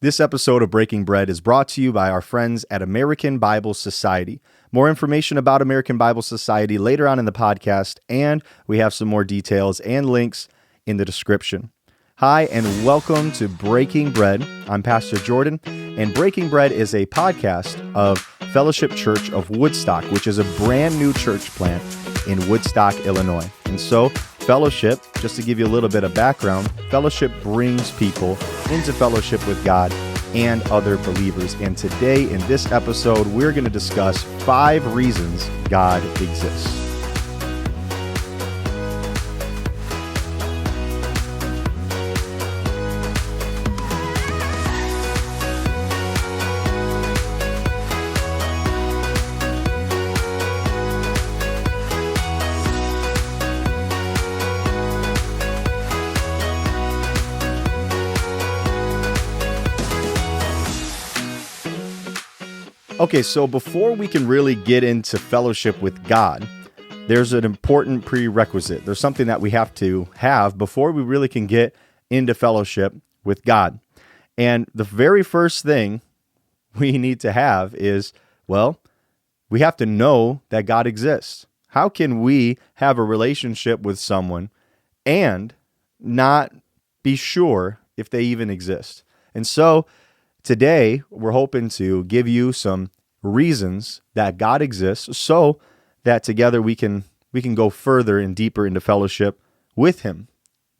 This episode of Breaking Bread is brought to you by our friends at American Bible Society. More information about American Bible Society later on in the podcast, and we have some more details and links in the description. Hi, and welcome to Breaking Bread. I'm Pastor Jordan, and Breaking Bread is a podcast of Fellowship Church of Woodstock, which is a brand new church plant in Woodstock, Illinois. And so, Fellowship, just to give you a little bit of background, Fellowship brings people into fellowship with God and other believers. And today, in this episode, we're going to discuss 5 reasons God exists. Okay, so before we can really get into fellowship with God, there's an important prerequisite. There's something that we have to have before we really can get into fellowship with God. And the very first thing we need to have is, well, we have to know that God exists. How can we have a relationship with someone and not be sure if they even exist? And so today, we're hoping to give you some reasons that God exists so that together we can go further and deeper into fellowship with Him.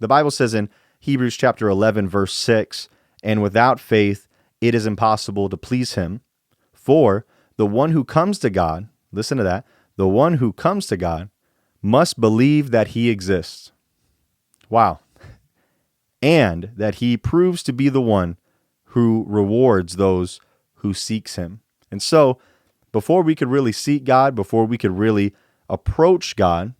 The Bible says in Hebrews chapter 11, verse 6, "And without faith it is impossible to please Him. For the one who comes to God," listen to that, "the one who comes to God must believe that He exists." Wow. "And that He proves to be the one who rewards those who seeks Him." And so, before we could really seek God, before we could really approach God,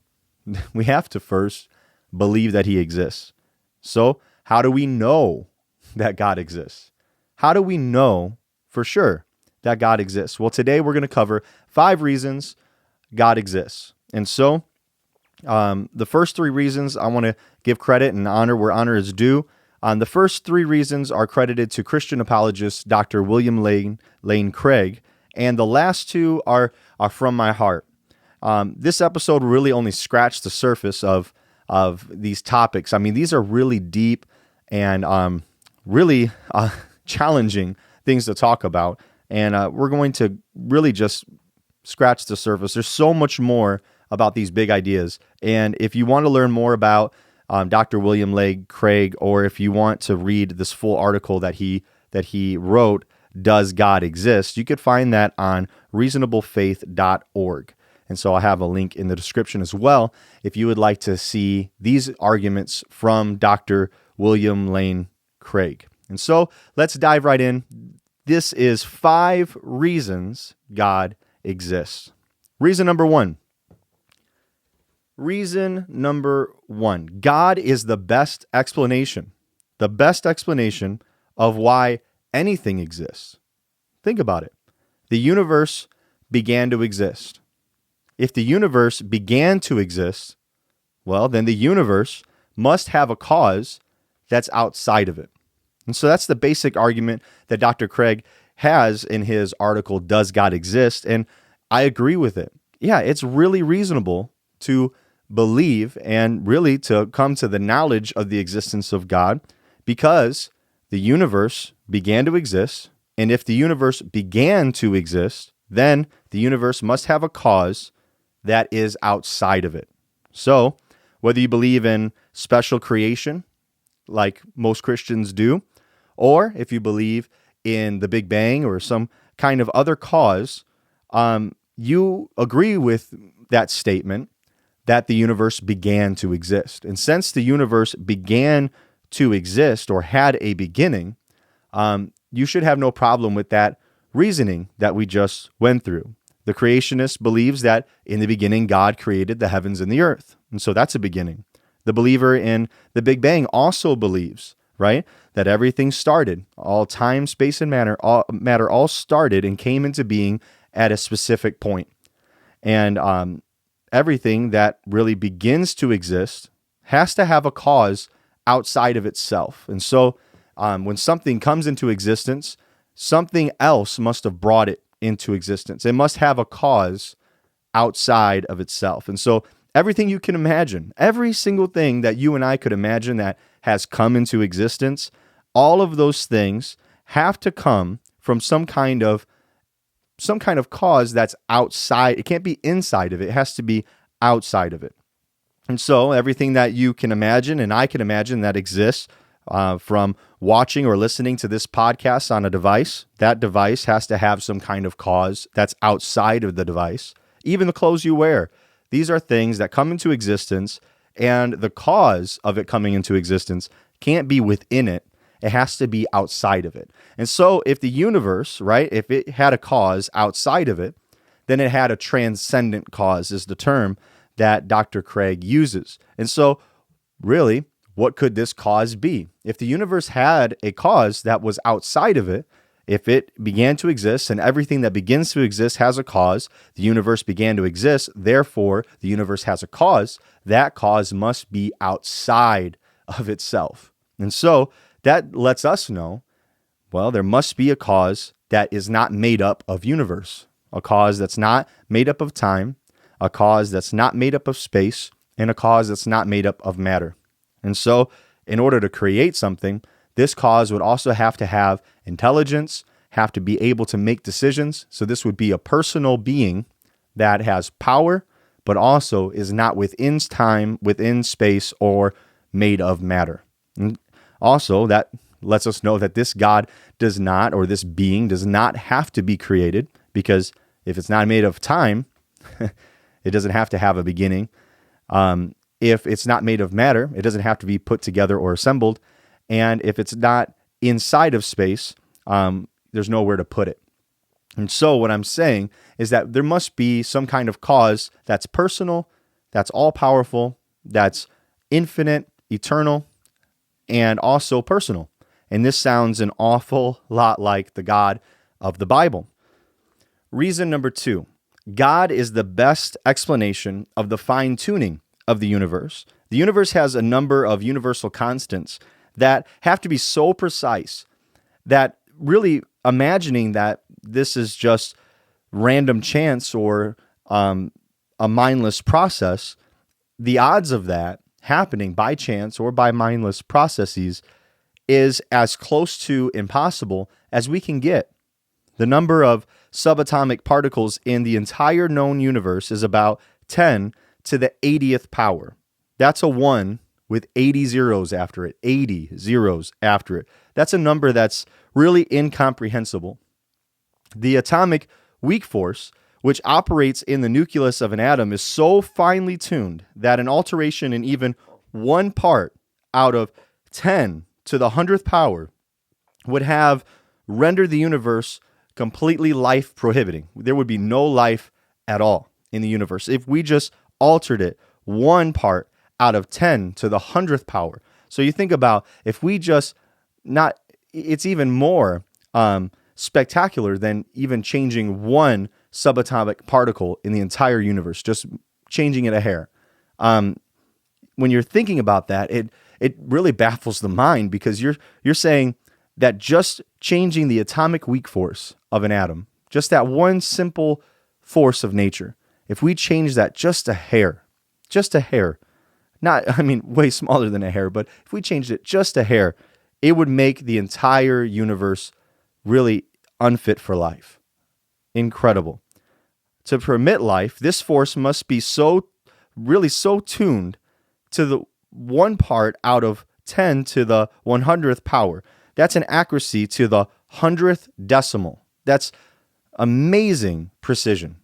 we have to first believe that He exists. So, how do we know that God exists? How do we know for sure that God exists? Well, today we're going to cover 5 reasons God exists. And so, the first 3 reasons I want to give credit and honor where honor is due. The first 3 reasons are credited to Christian apologist Dr. William Lane Craig, and the last 2 are from my heart. This episode really only scratched the surface of these topics. I mean, these are really deep and really challenging things to talk about, and we're going to really just scratch the surface. There's so much more about these big ideas, and if you want to learn more about Dr. William Lane Craig, or if you want to read this full article that he wrote, "Does God Exist?" you could find that on reasonablefaith.org. And so I have a link in the description as well if you would like to see these arguments from Dr. William Lane Craig. And so let's dive right in. This is 5 reasons God exists. Reason number 1. Reason number 1, God is the best explanation of why anything exists. Think about it. The universe began to exist. If the universe began to exist, well, then the universe must have a cause that's outside of it. And so that's the basic argument that Dr. Craig has in his article, "Does God Exist?" And I agree with it. Yeah, it's really reasonable to believe and really to come to the knowledge of the existence of God, because the universe began to exist. And if the universe began to exist, then the universe must have a cause that is outside of it. So whether you believe in special creation, like most Christians do, or if you believe in the Big Bang or some kind of other cause, you agree with that statement that the universe began to exist. And since the universe began to exist or had a beginning, you should have no problem with that reasoning that we just went through. The creationist believes that in the beginning, God created the heavens and the earth. And so that's a beginning. The believer in the Big Bang also believes, right, that everything started. All time, space, and matter all started and came into being at a specific point. And everything that really begins to exist has to have a cause outside of itself. And so when something comes into existence, something else must have brought it into existence. It must have a cause outside of itself. And so everything you can imagine, every single thing that you and I could imagine that has come into existence, all of those things have to come from some kind of cause that's outside. It can't be inside of it. It has to be outside of it. And so everything that you can imagine and I can imagine that exists, from watching or listening to this podcast on a device, that device has to have some kind of cause that's outside of the device. Even the clothes you wear, these are things that come into existence, and the cause of it coming into existence can't be within it. It has to be outside of it. And so if the universe, right, if it had a cause outside of it, then it had a transcendent cause, is the term that Dr. Craig uses. And so really, what could this cause be? If the universe had a cause that was outside of it, if it began to exist and everything that begins to exist has a cause, the universe began to exist, therefore the universe has a cause, that cause must be outside of itself. And so that lets us know, well, there must be a cause that is not made up of universe, a cause that's not made up of time, a cause that's not made up of space, and a cause that's not made up of matter. And so in order to create something, this cause would also have to have intelligence, have to be able to make decisions. So this would be a personal being that has power, but also is not within time, within space, or made of matter. And also, that lets us know that this God does not, or this being does not have to be created, because if it's not made of time, it doesn't have to have a beginning. If it's not made of matter, it doesn't have to be put together or assembled. And if it's not inside of space, there's nowhere to put it. And so what I'm saying is that there must be some kind of cause that's personal, that's all-powerful, that's infinite, eternal, and also personal. And this sounds an awful lot like the God of the Bible. Reason number 2, God is the best explanation of the fine-tuning of the universe. The universe has a number of universal constants that have to be so precise that really imagining that this is just random chance or a mindless process, the odds of that happening by chance or by mindless processes is as close to impossible as we can get. The number of subatomic particles in the entire known universe is about 10 to the 80th power. That's a 1 with 80 zeros after it, 80 zeros after it. That's a number that's really incomprehensible. The atomic weak force, which operates in the nucleus of an atom, is so finely tuned that an alteration in even one part out of 10 to the 100th power would have rendered the universe completely life prohibiting. There would be no life at all in the universe if we just altered it one part out of 10 to the 100th power. So you think about if we just not, it's even more spectacular than even changing one subatomic particle in the entire universe, just changing it a hair. When you're thinking about that, it really baffles the mind, because you're saying that just changing the atomic weak force of an atom, just that one simple force of nature, if we change that just a hair, not, I mean, way smaller than a hair, but if we changed it just a hair, it would make the entire universe really unfit for life. Incredible. To permit life, this force must be so tuned to the one part out of 10 to the 100th power. That's an accuracy to the 100th decimal. That's amazing precision.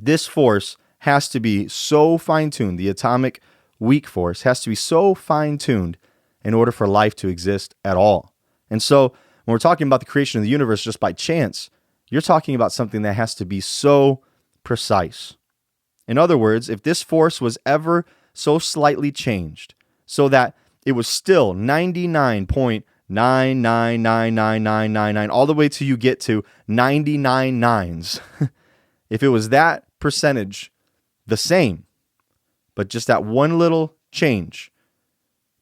This force has to be so fine-tuned. The atomic weak force has to be so fine-tuned in order for life to exist at all. And so when we're talking about the creation of the universe just by chance, you're talking about something that has to be so precise. In other words, if this force was ever so slightly changed so that it was still 99.9999999 all the way till you get to 99 nines, if it was that percentage the same, but just that one little change,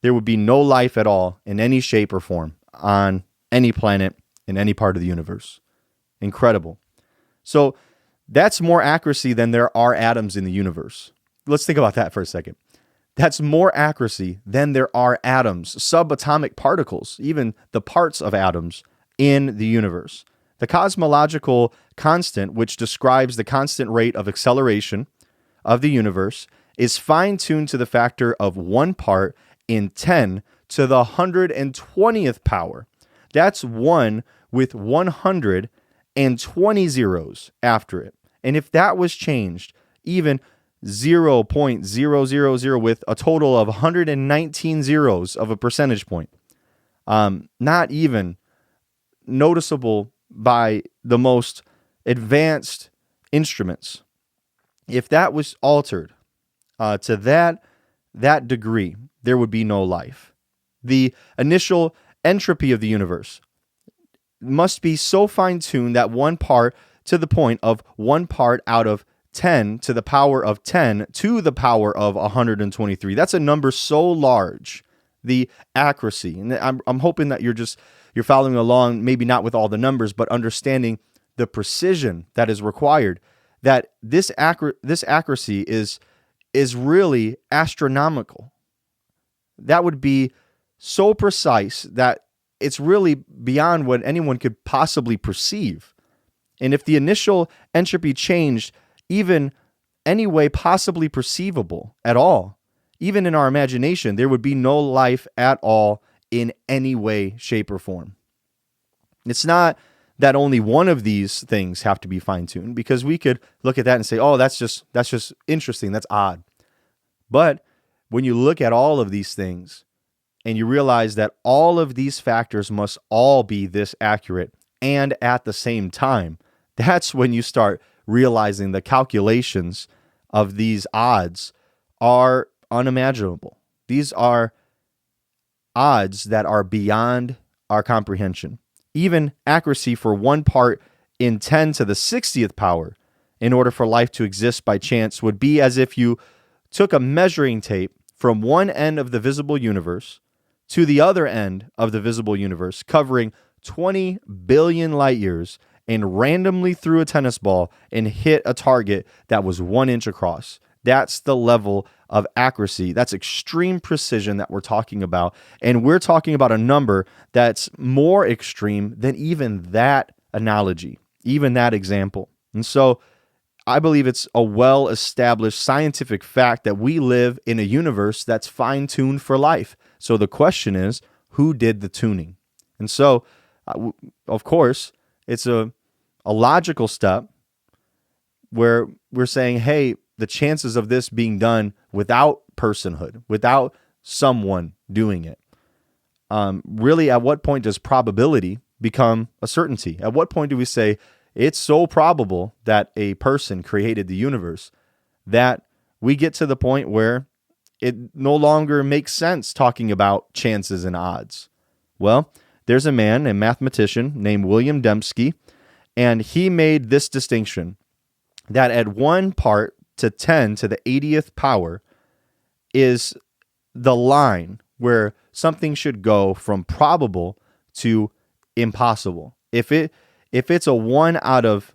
there would be no life at all in any shape or form on any planet in any part of the universe. Incredible. So that's more accuracy than there are atoms in the universe. Let's think about that for a second. That's more accuracy than there are atoms, subatomic particles, even the parts of atoms in the universe. The cosmological constant, which describes the constant rate of acceleration of the universe, is fine-tuned to the factor of 1 part in 10 to the 120th power. That's 1 with 120 zeros after it. And if that was changed, even 0.000 with a total of 119 zeros of a percentage point, not even noticeable by the most advanced instruments. If that was altered to that degree, there would be no life. The initial entropy of the universe must be so fine-tuned that 1 part to the point of 1 part out of 10 to the power of 10 to the power of 123. That's a number so large, the accuracy. And I'm hoping that you're following along, maybe not with all the numbers, but understanding the precision that is required, that this accuracy is really astronomical. That would be so precise that it's really beyond what anyone could possibly perceive. And if the initial entropy changed even any way possibly perceivable at all, even in our imagination, there would be no life at all in any way, shape, or form. It's not that only one of these things have to be fine-tuned, because we could look at that and say, oh, that's just interesting, that's odd. But when you look at all of these things and you realize that all of these factors must all be this accurate and at the same time, that's when you start realizing the calculations of these odds are unimaginable. These are odds that are beyond our comprehension. Even accuracy for 1 part in 10 to the 60th power in order for life to exist by chance would be as if you took a measuring tape from one end of the visible universe to the other end of the visible universe, covering 20 billion light years, and randomly threw a tennis ball and hit a target that was 1 inch across. That's the level of accuracy. That's extreme precision that we're talking about. And we're talking about a number that's more extreme than even that analogy, even that example. And so I believe it's a well-established scientific fact that we live in a universe that's fine-tuned for life. So the question is, who did the tuning? And so, of course, it's a logical step where we're saying, hey, the chances of this being done without personhood, without someone doing it, really, at what point does probability become a certainty? At what point do we say it's so probable that a person created the universe that we get to the point where it no longer makes sense talking about chances and odds? Well, there's a man, a mathematician named William Dembski, and he made this distinction that at 1 part to 10 to the 80th power is the line where something should go from probable to impossible. If it's a 1 out of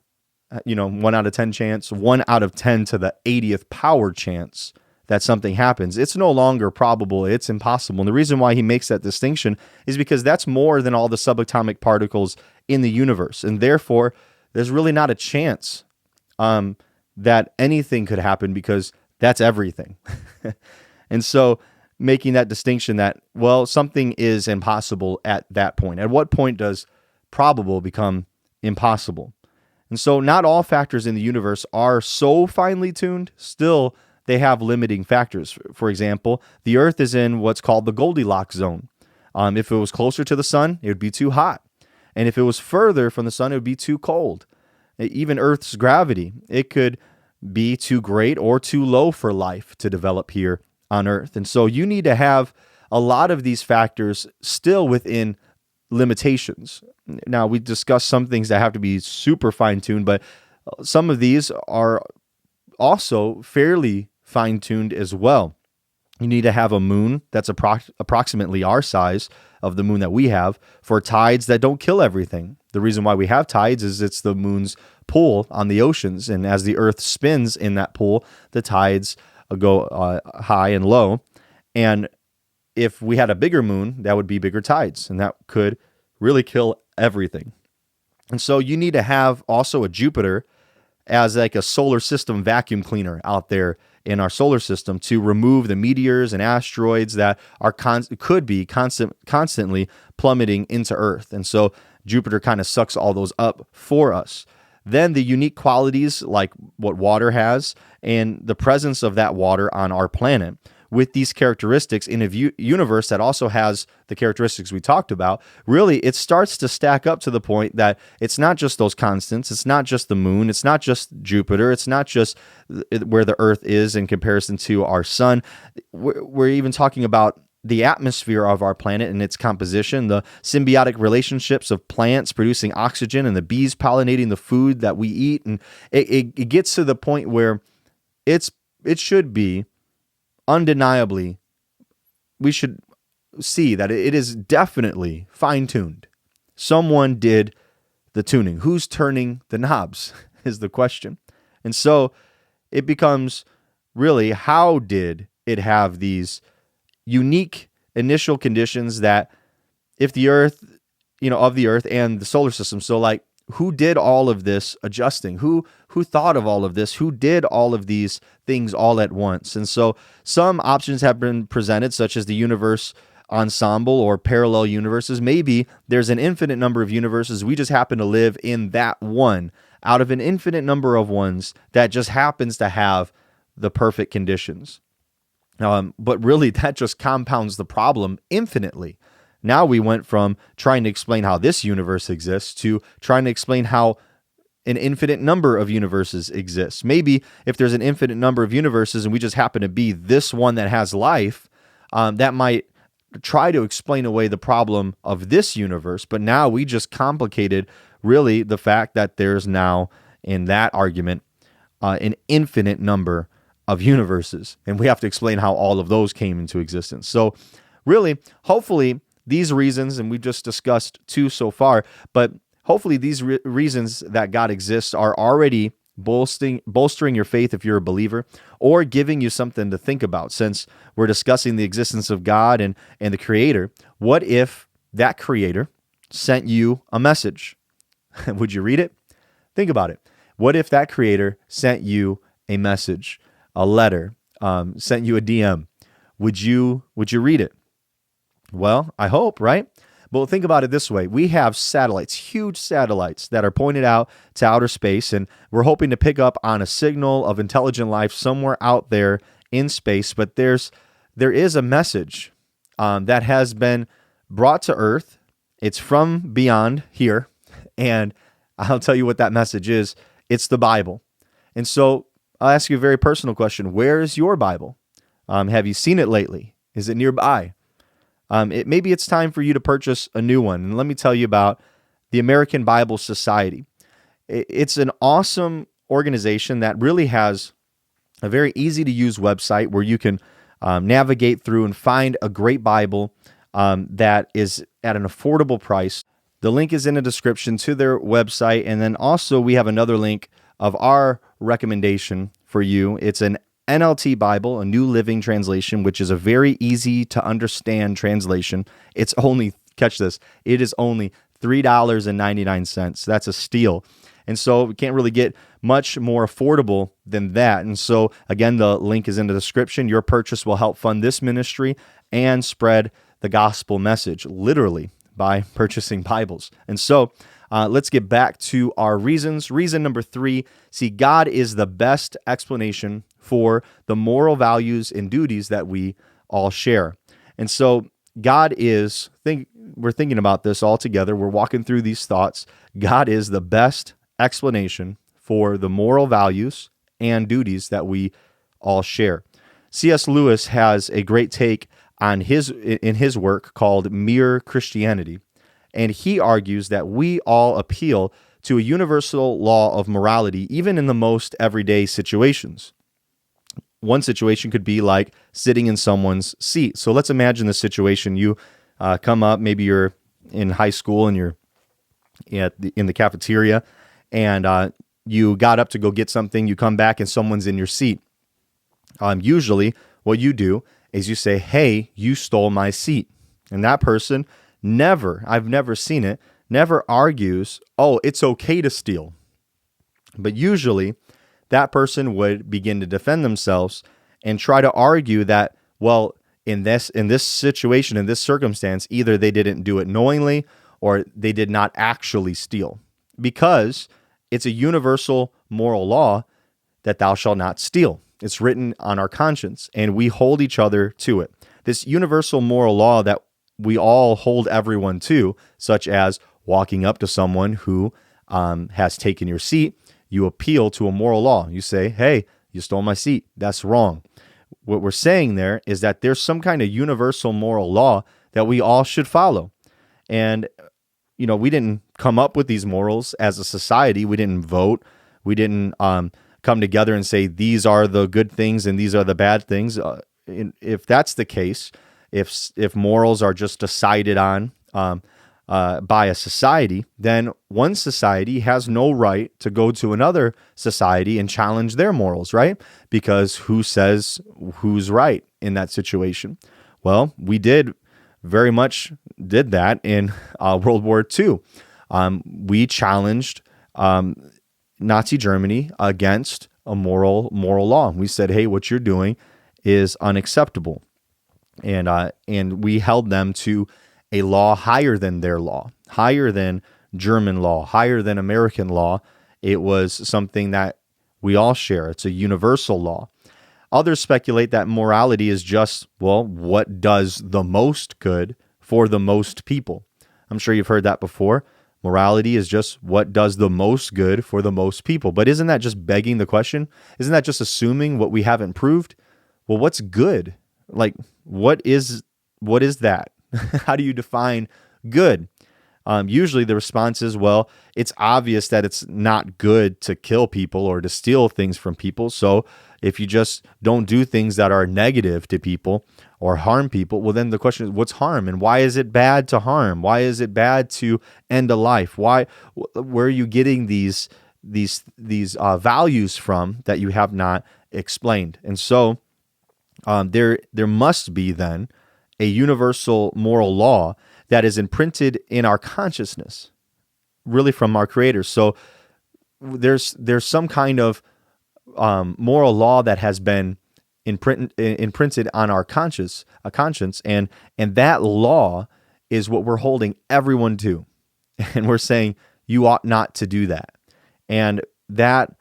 1 out of 10 chance, 1 out of 10 to the 80th power chance that something happens, it's no longer probable, it's impossible. And the reason why he makes that distinction is because that's more than all the subatomic particles in the universe. And therefore, there's really not a chance that anything could happen, because that's everything. And so making that distinction that, well, something is impossible at that point. At what point does probable become impossible? And so not all factors in the universe are so finely tuned. Still, they have limiting factors. For example, the Earth is in what's called the Goldilocks zone. If it was closer to the sun, it would be too hot. And if it was further from the sun, it would be too cold. Even Earth's gravity, it could be too great or too low for life to develop here on Earth. And so you need to have a lot of these factors still within limitations. Now, we discussed some things that have to be super fine-tuned, but some of these are also fairly fine-tuned as well. You need to have a moon that's approximately our size of the moon that we have for tides that don't kill everything. The reason why we have tides is it's the moon's pull on the oceans. And as the earth spins in that pull, the tides go high and low. And if we had a bigger moon, that would be bigger tides. And that could really kill everything. And so you need to have also a Jupiter as like a solar system vacuum cleaner out there in our solar system to remove the meteors and asteroids that are could be constantly plummeting into Earth. And so Jupiter kind of sucks all those up for us. Then the unique qualities like what water has and the presence of that water on our planet with these characteristics in a universe that also has the characteristics we talked about, really it starts to stack up to the point that it's not just those constants, it's not just the moon, it's not just Jupiter, it's not just where the Earth is in comparison to our sun. We're even talking about the atmosphere of our planet and its composition, the symbiotic relationships of plants producing oxygen and the bees pollinating the food that we eat. And it gets to the point where it should be undeniably, we should see that it is definitely fine-tuned. Someone did the tuning. Who's turning the knobs is the question. And so it becomes really, how did it have these unique initial conditions that if the Earth, of the Earth and the solar system, so like who did all of this adjusting? Who thought of all of this? Who did all of these things all at once? And so some options have been presented, such as the universe ensemble or parallel universes. Maybe there's an infinite number of universes. We just happen to live in that one out of an infinite number of ones that just happens to have the perfect conditions. But really, that just compounds the problem infinitely. Now we went from trying to explain how this universe exists to trying to explain how an infinite number of universes exists. Maybe if there's an infinite number of universes and we just happen to be this one that has life, that might try to explain away the problem of this universe. But now we just complicated really the fact that there's now, in that argument, an infinite number of universes. And we have to explain how all of those came into existence. So really, hopefully, these reasons, and we've just discussed two so far, but hopefully these reasons that God exists are already bolstering your faith if you're a believer, or giving you something to think about. Since we're discussing the existence of God and the Creator, what if that Creator sent you a message? Would you read it? Think about it. What if that Creator sent you a message, a letter, sent you a DM? Would you read it? Well, I hope, right? But think about it this way. We have satellites, huge satellites that are pointed out to outer space, and we're hoping to pick up on a signal of intelligent life somewhere out there in space. But there is a message that has been brought to Earth. It's from beyond here, and I'll tell you what that message is. It's the Bible. And so I'll ask you a very personal question. Where is your Bible? Have you seen it lately? Is it nearby? Maybe it's time for you to purchase a new one. And let me tell you about the American Bible Society. It's an awesome organization that really has a very easy to use website where you can navigate through and find a great Bible that is at an affordable price. The link is in the description to their website. And then also we have another link of our recommendation for you. It's an NLT Bible, a New Living Translation, which is a very easy to understand translation. It's only, catch this, it is only $3.99. That's a steal. And so we can't really get much more affordable than that. And so again, the link is in the description. Your purchase will help fund this ministry and spread the gospel message, literally, by purchasing Bibles. And so let's get back to our reasons. Reason number 3, see, God is the best explanation for the moral values and duties that we all share. And so God is, we're thinking about this all together. We're walking through these thoughts. God is the best explanation for the moral values and duties that we all share. C.S. Lewis has a great take on in his work called Mere Christianity. And he argues that we all appeal to a universal law of morality, even in the most everyday situations. One situation could be like sitting in someone's seat. So let's imagine the situation. You come up, maybe you're in high school and you're in the cafeteria, and you got up to go get something. You come back and someone's in your seat. Usually what you do is you say, "Hey, you stole my seat." And that person I've never seen it, never argues, "Oh, it's okay to steal." But usually that person would begin to defend themselves and try to argue that, well, in this situation, in this circumstance, either they didn't do it knowingly or they did not actually steal, because it's a universal moral law that thou shalt not steal. It's written on our conscience, and we hold each other to it. This universal moral law that we all hold everyone to, such as walking up to someone who has taken your seat, you appeal to a moral law. You say, "Hey, you stole my seat. That's wrong." What we're saying there is that there's some kind of universal moral law that we all should follow. And, we didn't come up with these morals as a society. We didn't vote. We didn't come together and say, these are the good things and these are the bad things. If that's the case, if morals are just decided on by a society, then one society has no right to go to another society and challenge their morals, right? Because who says who's right in that situation? Well, we very much did that in World War II. We challenged Nazi Germany against a moral law. We said, "Hey, what you're doing is unacceptable," and we held them to a law higher than their law, higher than German law, higher than American law. It was something that we all share. It's a universal law. Others speculate that morality is just, well, what does the most good for the most people? I'm sure you've heard that before. Morality is just what does the most good for the most people. But isn't that just begging the question? Isn't that just assuming what we haven't proved? Well, what's good? Like, what is that? How do you define good? Usually the response is, well, it's obvious that it's not good to kill people or to steal things from people. So if you just don't do things that are negative to people or harm people, well, then the question is, what's harm? And why is it bad to harm? Why is it bad to end a life? Where are you getting these values from that you have not explained? And so there must be then a universal moral law that is imprinted in our consciousness, really from our Creator. So there's some kind of moral law that has been imprinted on our conscience, and that law is what we're holding everyone to, and we're saying you ought not to do that, and that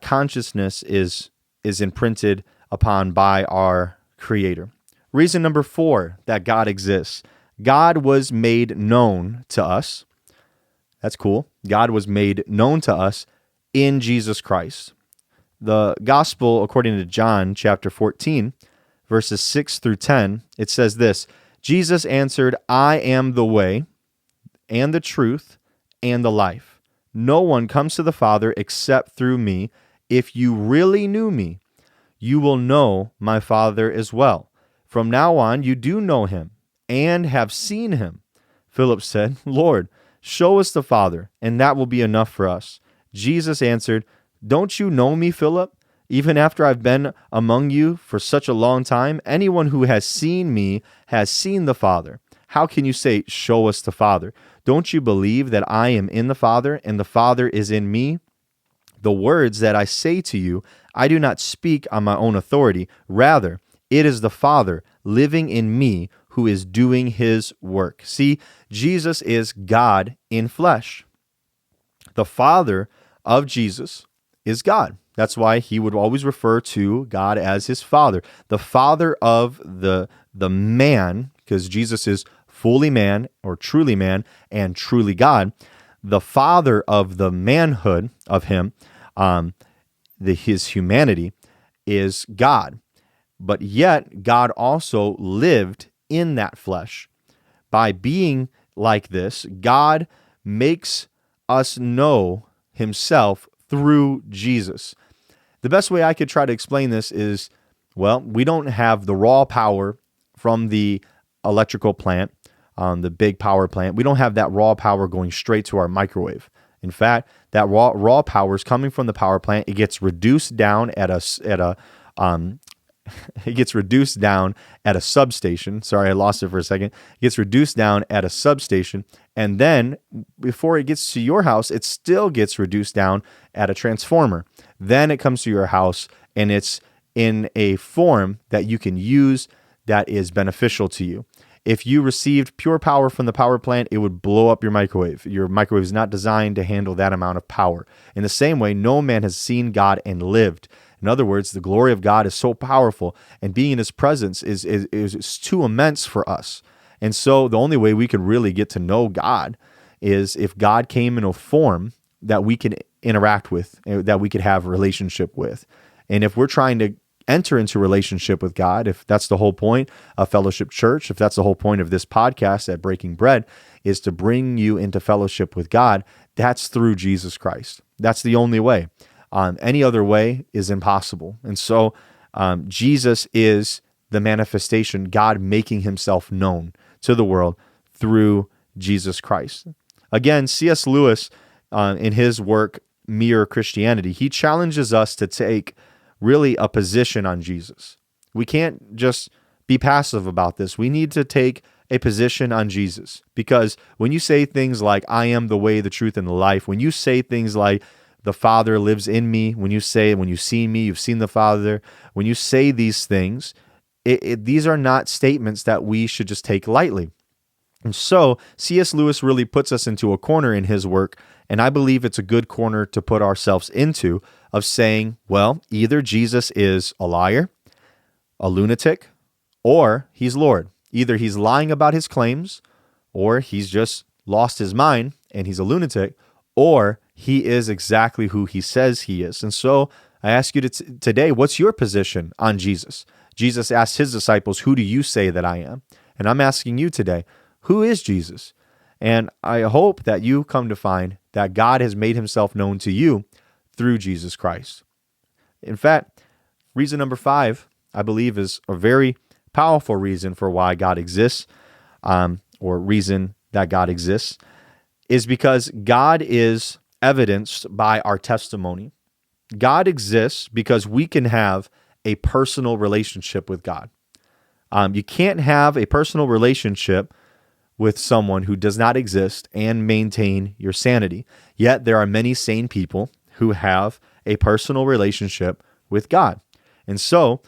consciousness is imprinted upon by our Creator. Reason number 4 that God exists. God was made known to us. That's cool. God was made known to us in Jesus Christ. The gospel, according to John chapter 14, verses 6 through 10, it says this: Jesus answered, "I am the way and the truth and the life. No one comes to the Father except through me. If you really knew me, you will know my Father as well. From now on, you do know him and have seen him." Philip said, "Lord, show us the Father, and that will be enough for us." Jesus answered, "Don't you know me, Philip? Even after I've been among you for such a long time, anyone who has seen me has seen the Father. How can you say, 'Show us the Father'? Don't you believe that I am in the Father and the Father is in me? The words that I say to you, I do not speak on my own authority. Rather, it is the Father living in me who is doing his work." See, Jesus is God in flesh. The Father of Jesus is God. That's why he would always refer to God as his Father. The Father of the man, because Jesus is fully man or truly man and truly God. The Father of the manhood of him, his humanity, is God. But yet, God also lived in that flesh. By being like this, God makes us know himself through Jesus. The best way I could try to explain this is, well, we don't have the raw power from the electrical plant, the big power plant. We don't have that raw power going straight to our microwave. In fact, that raw power is coming from the power plant. It gets reduced down at a substation. Sorry, I lost it for a second. It gets reduced down at a substation, and then before it gets to your house, it still gets reduced down at a transformer. Then it comes to your house, and it's in a form that you can use that is beneficial to you. If you received pure power from the power plant, it would blow up your microwave. Your microwave is not designed to handle that amount of power. In the same way, no man has seen God and lived. In other words, the glory of God is so powerful, and being in his presence is too immense for us. And so the only way we could really get to know God is if God came in a form that we can interact with, that we could have a relationship with. And if we're trying to enter into relationship with God, if that's the whole point of Fellowship Church, if that's the whole point of this podcast at Breaking Bread, is to bring you into fellowship with God, that's through Jesus Christ. That's the only way. Any other way is impossible. And so Jesus is the manifestation, God making himself known to the world through Jesus Christ. Again, C.S. Lewis, in his work, Mere Christianity, he challenges us to take really a position on Jesus. We can't just be passive about this. We need to take a position on Jesus, because when you say things like, I am the way, the truth, and the life, when you say things like, the Father lives in me, when you see me, you've seen the Father, when you say these things, these are not statements that we should just take lightly. And so C.S. Lewis really puts us into a corner in his work, and I believe it's a good corner to put ourselves into, of saying, well, either Jesus is a liar, a lunatic, or he's Lord. Either he's lying about his claims, or he's just lost his mind and he's a lunatic, or he is exactly who he says he is. And so I ask you today, what's your position on Jesus? Jesus asked his disciples, who do you say that I am? And I'm asking you today, who is Jesus? And I hope that you come to find that God has made himself known to you through Jesus Christ. In fact, reason number 5, I believe, is a very powerful reason for why God exists, or reason that God exists, is because God is evidenced by our testimony. God exists because we can have a personal relationship with God. You can't have a personal relationship with someone who does not exist and maintain your sanity. Yet there are many sane people who have a personal relationship with God. And so,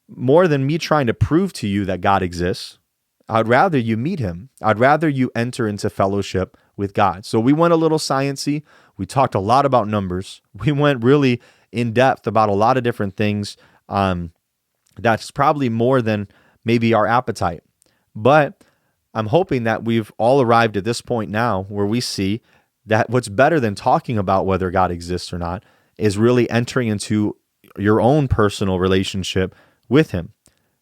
more than me trying to prove to you that God exists, I'd rather you meet him. I'd rather you enter into fellowship with God. So we went a little sciencey. We talked a lot about numbers. We went really in depth about a lot of different things. That's probably more than maybe our appetite. But I'm hoping that we've all arrived at this point now where we see that what's better than talking about whether God exists or not is really entering into your own personal relationship with him.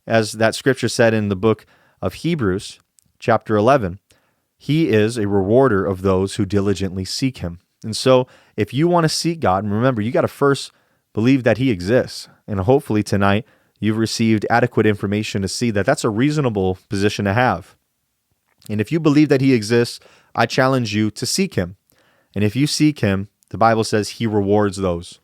As that scripture said in the book of Hebrews, chapter 11, he is a rewarder of those who diligently seek him. And so if you want to seek God, and remember, you got to first believe that he exists. And hopefully tonight you've received adequate information to see that that's a reasonable position to have. And if you believe that he exists, I challenge you to seek him. And if you seek him, the Bible says he rewards those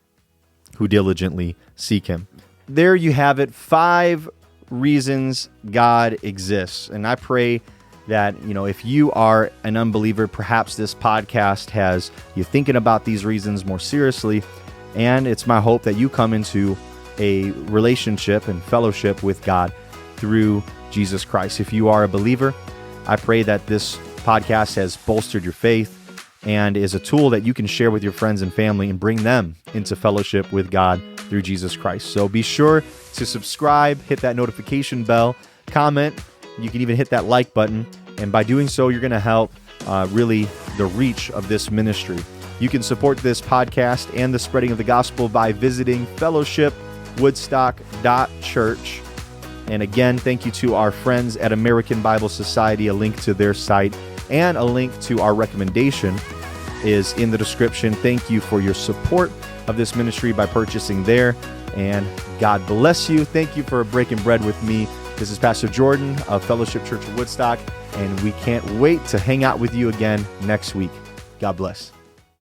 who diligently seek him. There you have it, 5 reasons God exists. And I pray that, if you are an unbeliever, perhaps this podcast has you thinking about these reasons more seriously. And it's my hope that you come into a relationship and fellowship with God through Jesus Christ. If you are a believer, I pray that this podcast has bolstered your faith and is a tool that you can share with your friends and family and bring them into fellowship with God through Jesus Christ. So be sure to subscribe, hit that notification bell, comment. You can even hit that like button. And by doing so, you're going to help really the reach of this ministry. You can support this podcast and the spreading of the gospel by visiting fellowshipwoodstock.church. And again, thank you to our friends at American Bible Society, a link to their site and a link to our recommendation. is in the description. Thank you for your support of this ministry by purchasing there, and God bless you. Thank you for breaking bread with me. This is Pastor Jordan of Fellowship Church of Woodstock, and we can't wait to hang out with you again next week. God bless.